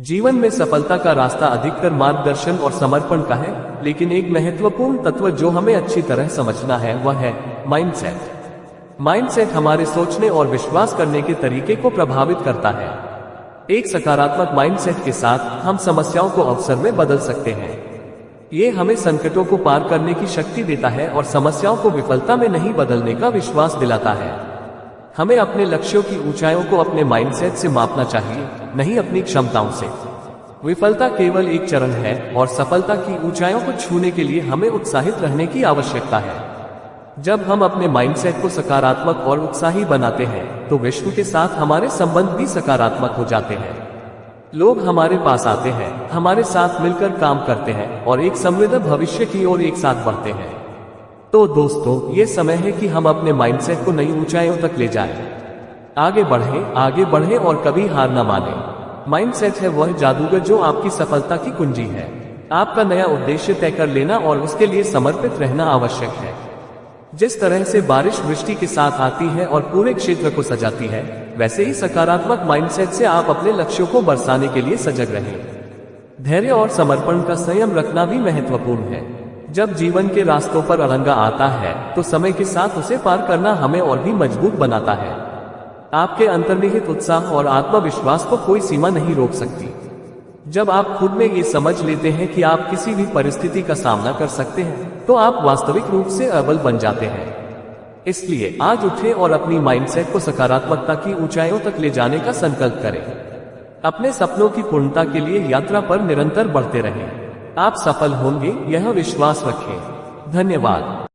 जीवन में सफलता का रास्ता अधिकतर मार्गदर्शन और समर्पण का है, लेकिन एक महत्वपूर्ण तत्व जो हमें अच्छी तरह समझना है वह है माइंडसेट। माइंडसेट हमारे सोचने और विश्वास करने के तरीके को प्रभावित करता है। एक सकारात्मक माइंडसेट के साथ हम समस्याओं को अवसर में बदल सकते हैं। ये हमें संकटों को पार करने की शक्ति देता है और समस्याओं को विफलता में नहीं बदलने का विश्वास दिलाता है। हमें अपने लक्ष्यों की ऊंचाइयों को अपने माइंडसेट से मापना चाहिए, नहीं अपनी क्षमताओं से। विफलता केवल एक चरण है और सफलता की ऊंचाइयों को छूने के लिए हमें उत्साहित रहने की आवश्यकता है। जब हम अपने माइंडसेट को सकारात्मक और उत्साही बनाते हैं तो विश्व के साथ हमारे संबंध भी सकारात्मक हो जाते हैं। लोग हमारे पास आते हैं, हमारे साथ मिलकर काम करते हैं और एक समृद्ध भविष्य की ओर एक साथ बढ़ते हैं। तो दोस्तों, ये समय है कि हम अपने माइंडसेट को नई ऊंचाइयों तक ले जाएं। आगे बढ़ें और कभी हार न मानें। माइंडसेट है वह जादूगर जो आपकी सफलता की कुंजी है। आपका नया उद्देश्य तय कर लेना और उसके लिए समर्पित रहना आवश्यक है। जिस तरह से बारिश वृष्टि के साथ आती है और पूरे क्षेत्र को सजाती है, वैसे ही सकारात्मक माइंडसेट से आप अपने लक्ष्यों को बरसाने के लिए सजग रहें। धैर्य और समर्पण का संयम रखना भी महत्वपूर्ण है। जब जीवन के रास्तों पर अड़ंगा आता है तो समय के साथ उसे पार करना हमें और भी मजबूत बनाता है। आपके अंतर्निहित उत्साह और आत्मविश्वास को कोई सीमा नहीं रोक सकती। जब आप खुद में ये समझ लेते हैं कि आप किसी भी परिस्थिति का सामना कर सकते हैं, तो आप वास्तविक रूप से अव्वल बन जाते हैं। इसलिए आज उठें और अपनी माइंडसेट को सकारात्मकता की ऊंचाइयों तक ले जाने का संकल्प करें। अपने सपनों की पूर्णता के लिए यात्रा पर निरंतर बढ़ते रहें। आप सफल होंगे, यह विश्वास रखें। धन्यवाद।